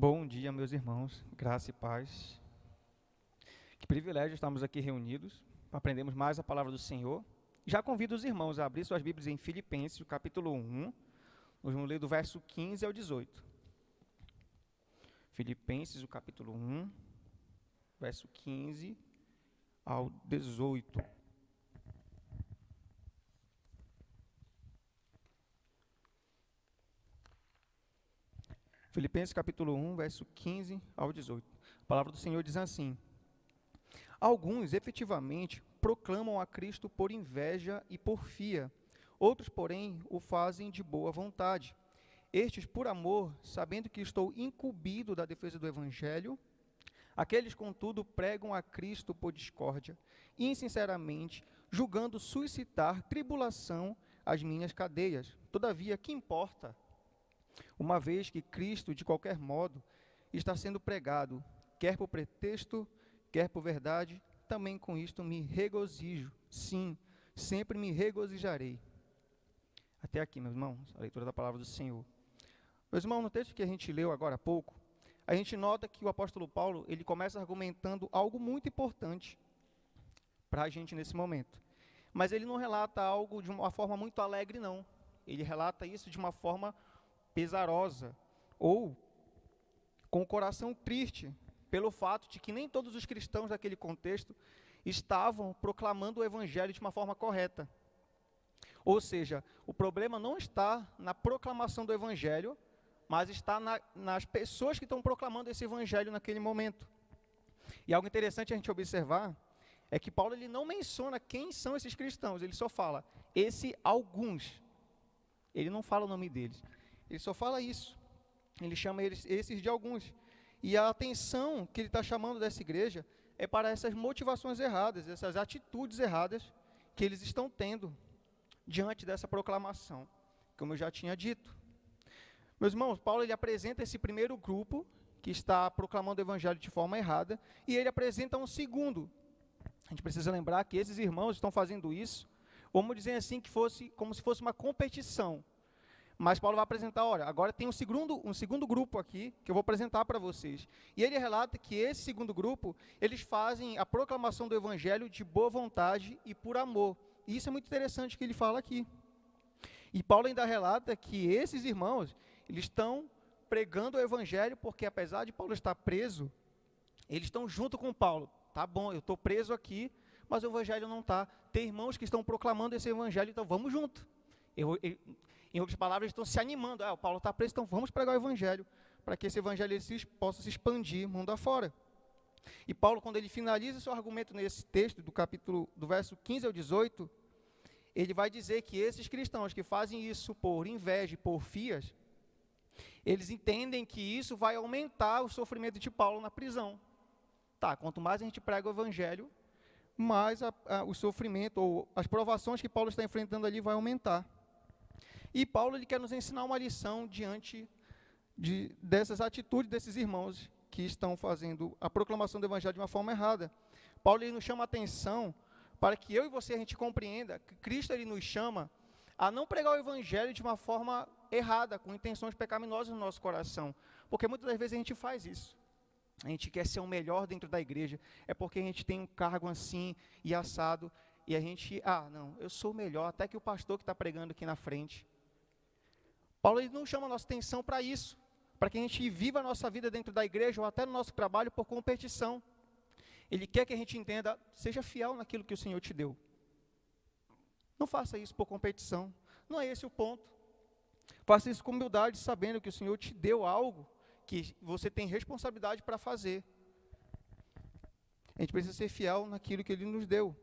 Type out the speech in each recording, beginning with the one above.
Bom dia, meus irmãos, graça e paz. Que privilégio estarmos aqui reunidos para aprendermos mais a palavra do Senhor. Já convido os irmãos a abrir suas Bíblias em Filipenses, o capítulo 1, nós vamos ler do verso 15 ao 18. Filipenses, o capítulo 1, verso 15 ao 18. Filipenses capítulo 1, verso 15 ao 18. A palavra do Senhor diz assim: Alguns, efetivamente, proclamam a Cristo por inveja e porfia. Outros, porém, o fazem de boa vontade. Estes, por amor, sabendo que estou incumbido da defesa do Evangelho. Aqueles, contudo, pregam a Cristo por discórdia, insinceramente, julgando suscitar tribulação às minhas cadeias. Todavia, que importa? Uma vez que Cristo, de qualquer modo, está sendo pregado, quer por pretexto, quer por verdade, também com isto me regozijo. Sim, sempre me regozijarei. Até aqui, meus irmãos, a leitura da palavra do Senhor. Meus irmãos, no texto que a gente leu agora há pouco, a gente nota que o apóstolo Paulo, ele começa argumentando algo muito importante para a gente nesse momento. Mas ele não relata algo de uma forma muito alegre, não. Ele relata isso de uma forma pesarosa, ou com o coração triste, pelo fato de que nem todos os cristãos daquele contexto estavam proclamando o Evangelho de uma forma correta. Ou seja, o problema não está na proclamação do Evangelho, mas está nas pessoas que estão proclamando esse Evangelho naquele momento. E algo interessante a gente observar é que Paulo ele não menciona quem são esses cristãos, ele só fala, alguns. Ele não fala o nome deles. Ele só fala isso. Ele chama esses de alguns. E a atenção que ele está chamando dessa igreja é para essas motivações erradas, essas atitudes erradas que eles estão tendo diante dessa proclamação, como eu já tinha dito. Meus irmãos, Paulo ele apresenta esse primeiro grupo que está proclamando o evangelho de forma errada, e ele apresenta um segundo. A gente precisa lembrar que esses irmãos estão fazendo isso, vamos dizer assim, como se fosse uma competição. Mas Paulo vai apresentar, olha, agora tem um segundo grupo aqui, que eu vou apresentar para vocês. E ele relata que esse segundo grupo, eles fazem a proclamação do evangelho de boa vontade e por amor. E isso é muito interessante que ele fala aqui. E Paulo ainda relata que esses irmãos, eles estão pregando o evangelho, porque apesar de Paulo estar preso, eles estão junto com Paulo. Tá bom, eu estou preso aqui, mas o evangelho não está. Tem irmãos que estão proclamando esse evangelho, então vamos junto. Em outras palavras, eles estão se animando. O Paulo está preso, então vamos pregar o evangelho, para que esse evangelho possa se expandir mundo afora. E Paulo, quando ele finaliza seu argumento nesse texto, do verso 15 ao 18, ele vai dizer que esses cristãos que fazem isso por inveja e porfias, eles entendem que isso vai aumentar o sofrimento de Paulo na prisão. Quanto mais a gente prega o evangelho, mais o sofrimento ou as provações que Paulo está enfrentando ali vai aumentar. E Paulo ele quer nos ensinar uma lição diante dessas atitudes desses irmãos que estão fazendo a proclamação do evangelho de uma forma errada. Paulo ele nos chama a atenção para que eu e você a gente compreenda que Cristo ele nos chama a não pregar o evangelho de uma forma errada, com intenções pecaminosas no nosso coração. Porque muitas das vezes a gente faz isso. A gente quer ser o melhor dentro da igreja, é porque a gente tem um cargo assim e assado, e a gente, não, eu sou o melhor, até que o pastor que está pregando aqui na frente. Paulo ele não chama a nossa atenção para isso, para que a gente viva a nossa vida dentro da igreja ou até no nosso trabalho por competição. Ele quer que a gente entenda, seja fiel naquilo que o Senhor te deu. Não faça isso por competição, não é esse o ponto. Faça isso com humildade, sabendo que o Senhor te deu algo que você tem responsabilidade para fazer. A gente precisa ser fiel naquilo que Ele nos deu,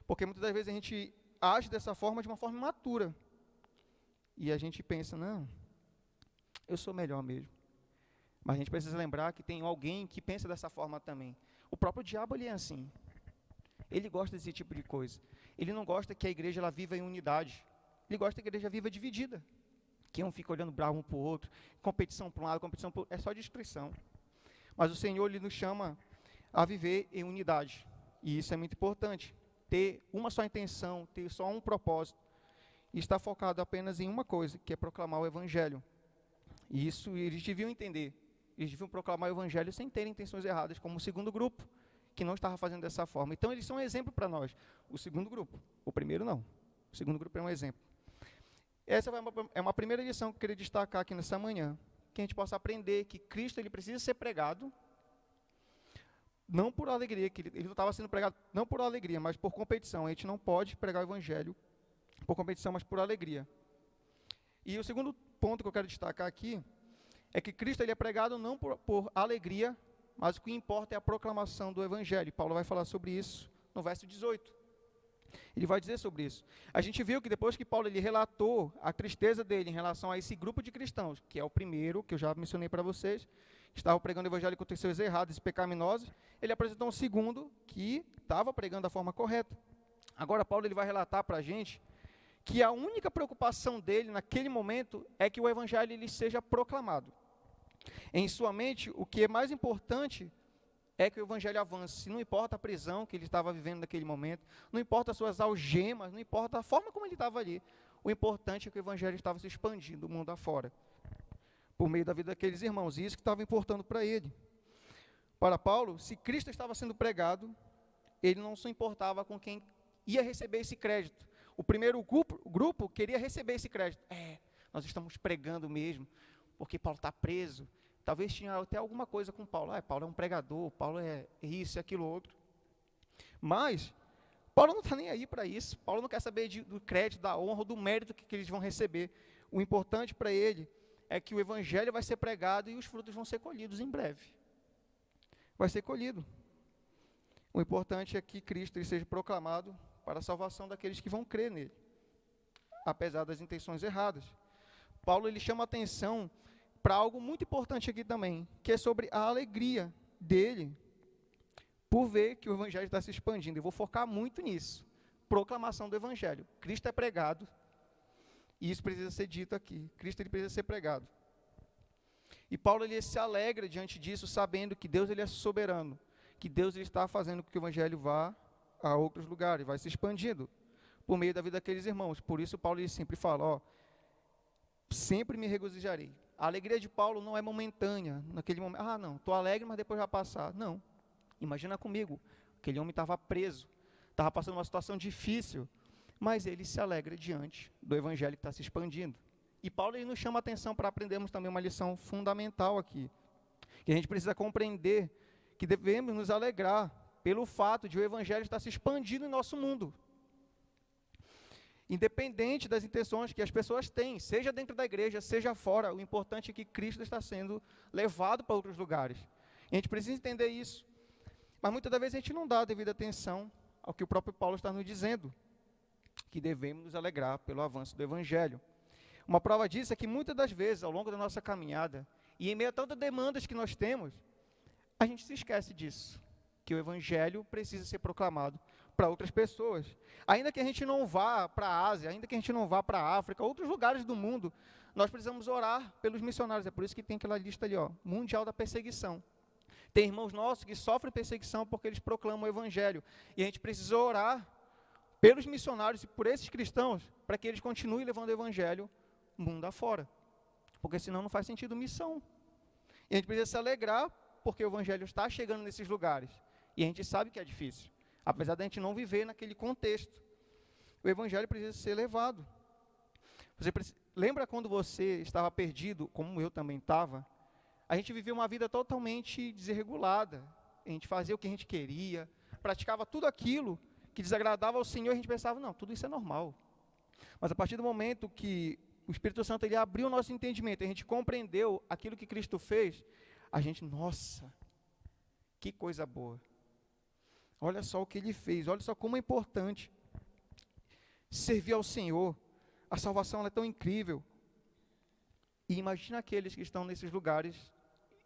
Porque muitas das vezes a gente age dessa forma de uma forma imatura. E a gente pensa, não, eu sou melhor mesmo. Mas a gente precisa lembrar que tem alguém que pensa dessa forma também. O próprio diabo ele é assim. Ele gosta desse tipo de coisa. Ele não gosta que a igreja ela viva em unidade. Ele gosta que a igreja viva dividida. Que um fica olhando bravo um para o outro. Competição para um lado, competição para o outro. É só destruição. Mas o Senhor ele nos chama a viver em unidade. E isso é muito importante. Ter uma só intenção, ter só um propósito. E estar focado apenas em uma coisa, que é proclamar o evangelho. E isso eles deviam entender. Eles deviam proclamar o evangelho sem terem intenções erradas, como o segundo grupo, que não estava fazendo dessa forma. Então, eles são um exemplo para nós. O segundo grupo. O primeiro, não. O segundo grupo é um exemplo. Essa é uma primeira lição que eu queria destacar aqui nessa manhã. Que a gente possa aprender que Cristo ele precisa ser pregado, não por alegria, que ele não estava sendo pregado não por alegria, mas por competição. A gente não pode pregar o evangelho por competição, mas por alegria. E o segundo ponto que eu quero destacar aqui é que Cristo ele é pregado não por alegria, mas o que importa é a proclamação do evangelho. Paulo vai falar sobre isso no verso 18. Ele vai dizer sobre isso. A gente viu que depois que Paulo ele relatou a tristeza dele em relação a esse grupo de cristãos, que é o primeiro, que eu já mencionei para vocês, que estavam pregando o evangelho com pessoas erradas e pecaminosas, ele apresentou um segundo que estava pregando da forma correta. Agora Paulo ele vai relatar para a gente que a única preocupação dele naquele momento é que o evangelho ele seja proclamado. Em sua mente, o que é mais importante é que o evangelho avance. Não importa a prisão que ele estava vivendo naquele momento, não importa as suas algemas, não importa a forma como ele estava ali. O importante é que o evangelho estava se expandindo do mundo afora, por meio da vida daqueles irmãos. E isso que estava importando para ele. Para Paulo, se Cristo estava sendo pregado, ele não se importava com quem ia receber esse crédito. O primeiro grupo queria receber esse crédito. Nós estamos pregando mesmo, porque Paulo está preso. Talvez tinha até alguma coisa com Paulo. Paulo é um pregador, Paulo é isso e aquilo outro. Mas, Paulo não está nem aí para isso. Paulo não quer saber do crédito, da honra, do mérito que eles vão receber. O importante para ele é que o evangelho vai ser pregado e os frutos vão ser colhidos em breve. Vai ser colhido. O importante é que Cristo ele seja proclamado para a salvação daqueles que vão crer nele, apesar das intenções erradas. Paulo ele chama a atenção para algo muito importante aqui também, que é sobre a alegria dele por ver que o evangelho está se expandindo. Eu vou focar muito nisso. Proclamação do evangelho. Cristo é pregado, e isso precisa ser dito aqui. Cristo ele precisa ser pregado. E Paulo ele se alegra diante disso, sabendo que Deus ele é soberano, que Deus ele está fazendo com que o evangelho vá a outros lugares, vai se expandindo por meio da vida daqueles irmãos. Por isso Paulo ele sempre fala, sempre me regozijarei. A alegria de Paulo não é momentânea, naquele momento, não, estou alegre, mas depois vai passar. Não, imagina comigo, aquele homem estava preso, estava passando uma situação difícil, mas ele se alegra diante do evangelho que está se expandindo. E Paulo ele nos chama a atenção para aprendermos também uma lição fundamental aqui, que a gente precisa compreender que devemos nos alegrar pelo fato de o evangelho estar se expandindo em nosso mundo. Independente das intenções que as pessoas têm, seja dentro da igreja, seja fora, o importante é que Cristo está sendo levado para outros lugares. E a gente precisa entender isso. Mas muitas das vezes a gente não dá a devida atenção ao que o próprio Paulo está nos dizendo, que devemos nos alegrar pelo avanço do evangelho. Uma prova disso é que muitas das vezes, ao longo da nossa caminhada, e em meio a tantas demandas que nós temos, a gente se esquece disso, que o evangelho precisa ser proclamado para outras pessoas. Ainda que a gente não vá para a Ásia, ainda que a gente não vá para a África, outros lugares do mundo, nós precisamos orar pelos missionários. É por isso que tem aquela lista ali, mundial da perseguição. Tem irmãos nossos que sofrem perseguição porque eles proclamam o evangelho. E a gente precisa orar pelos missionários e por esses cristãos, para que eles continuem levando o evangelho mundo afora. Porque senão não faz sentido missão. E a gente precisa se alegrar porque o evangelho está chegando nesses lugares. E a gente sabe que é difícil. Apesar de a gente não viver naquele contexto. O evangelho precisa ser levado. Lembra quando você estava perdido, como eu também estava? A gente vivia uma vida totalmente desregulada. A gente fazia o que a gente queria, praticava tudo aquilo que desagradava ao Senhor, e a gente pensava, não, tudo isso é normal. Mas a partir do momento que o Espírito Santo ele abriu o nosso entendimento, a gente compreendeu aquilo que Cristo fez, a gente, nossa, que coisa boa. Olha só o que ele fez, olha só como é importante servir ao Senhor. A salvação ela é tão incrível. E imagina aqueles que estão nesses lugares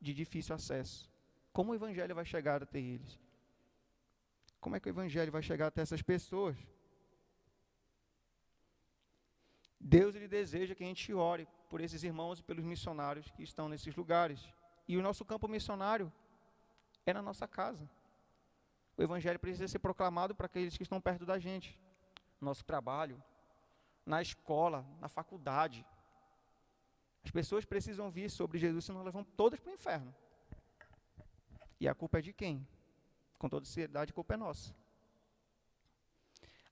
de difícil acesso. Como o evangelho vai chegar até eles? Como é que o evangelho vai chegar até essas pessoas? Deus ele deseja que a gente ore por esses irmãos e pelos missionários que estão nesses lugares. E o nosso campo missionário é na nossa casa. O evangelho precisa ser proclamado para aqueles que estão perto da gente. No nosso trabalho, na escola, na faculdade. As pessoas precisam ouvir sobre Jesus, senão elas vão todas para o inferno. E a culpa é de quem? Com toda seriedade, a culpa é nossa.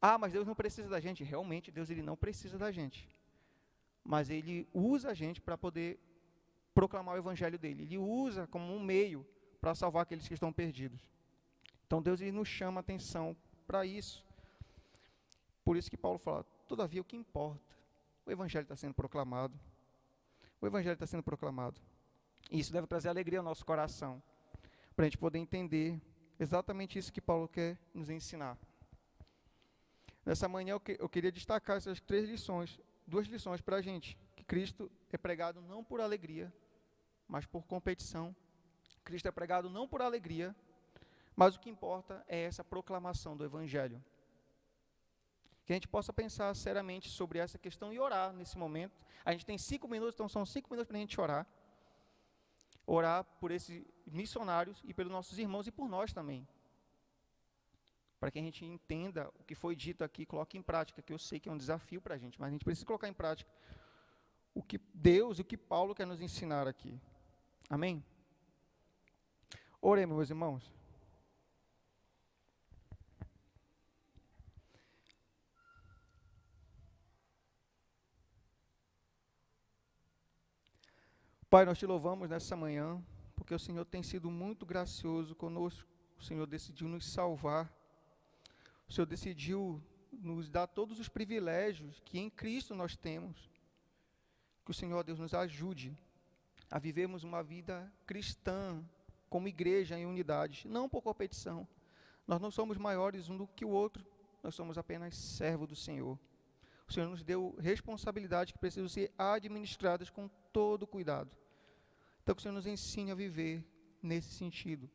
Ah, mas Deus não precisa da gente. Realmente, Deus ele não precisa da gente. Mas Ele usa a gente para poder proclamar o Evangelho dEle. Ele usa como um meio para salvar aqueles que estão perdidos. Então, Deus ele nos chama a atenção para isso. Por isso que Paulo fala, todavia o que importa, o Evangelho está sendo proclamado. O Evangelho está sendo proclamado. E isso deve trazer alegria ao nosso coração, para a gente poder entender exatamente isso que Paulo quer nos ensinar. Nessa manhã eu queria destacar essas 3 lições, 2 lições para a gente, que Cristo é pregado não por alegria, mas por competição. Cristo é pregado não por alegria, mas o que importa é essa proclamação do Evangelho. Que a gente possa pensar seriamente sobre essa questão e orar nesse momento. A gente tem 5 minutos, então são 5 minutos para a gente orar. Orar por esses missionários e pelos nossos irmãos e por nós também. Para que a gente entenda o que foi dito aqui, coloque em prática, que eu sei que é um desafio para a gente, mas a gente precisa colocar em prática o que Deus e o que Paulo quer nos ensinar aqui. Amém? Oremos, meus irmãos. Pai, nós te louvamos nessa manhã, porque o Senhor tem sido muito gracioso conosco. O Senhor decidiu nos salvar. O Senhor decidiu nos dar todos os privilégios que em Cristo nós temos. Que o Senhor, Deus, nos ajude a vivermos uma vida cristã, como igreja em unidade, não por competição. Nós não somos maiores um do que o outro, nós somos apenas servos do Senhor. O Senhor nos deu responsabilidades que precisam ser administradas com todo cuidado. Então, que o Senhor nos ensine a viver nesse sentido,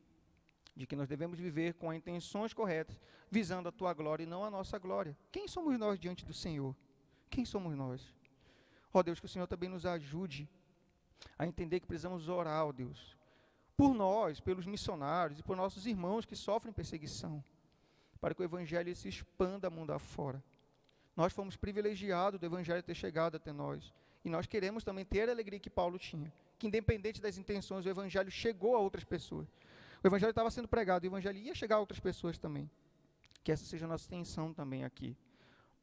de que nós devemos viver com as intenções corretas, visando a Tua glória e não a nossa glória. Quem somos nós diante do Senhor? Quem somos nós? Ó Deus, que o Senhor também nos ajude a entender que precisamos orar, ó Deus, por nós, pelos missionários e por nossos irmãos que sofrem perseguição, para que o Evangelho se expanda mundo afora. Nós fomos privilegiados do Evangelho ter chegado até nós, e nós queremos também ter a alegria que Paulo tinha, que independente das intenções, o Evangelho chegou a outras pessoas. O Evangelho estava sendo pregado, o Evangelho ia chegar a outras pessoas também. Que essa seja a nossa intenção também aqui,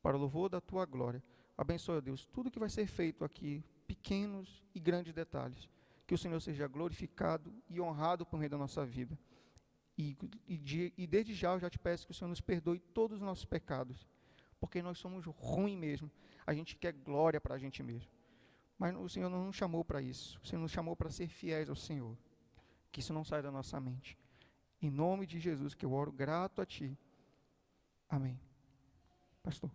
para o louvor da Tua glória. Abençoe, Deus, tudo que vai ser feito aqui, pequenos e grandes detalhes. Que o Senhor seja glorificado e honrado por meio da nossa vida. E desde já eu já te peço que o Senhor nos perdoe todos os nossos pecados, porque nós somos ruins mesmo. A gente quer glória para a gente mesmo. Mas o Senhor não nos chamou para isso. O Senhor nos chamou para ser fiéis ao Senhor. Que isso não saia da nossa mente. Em nome de Jesus que eu oro grato a Ti. Amém. Pastor.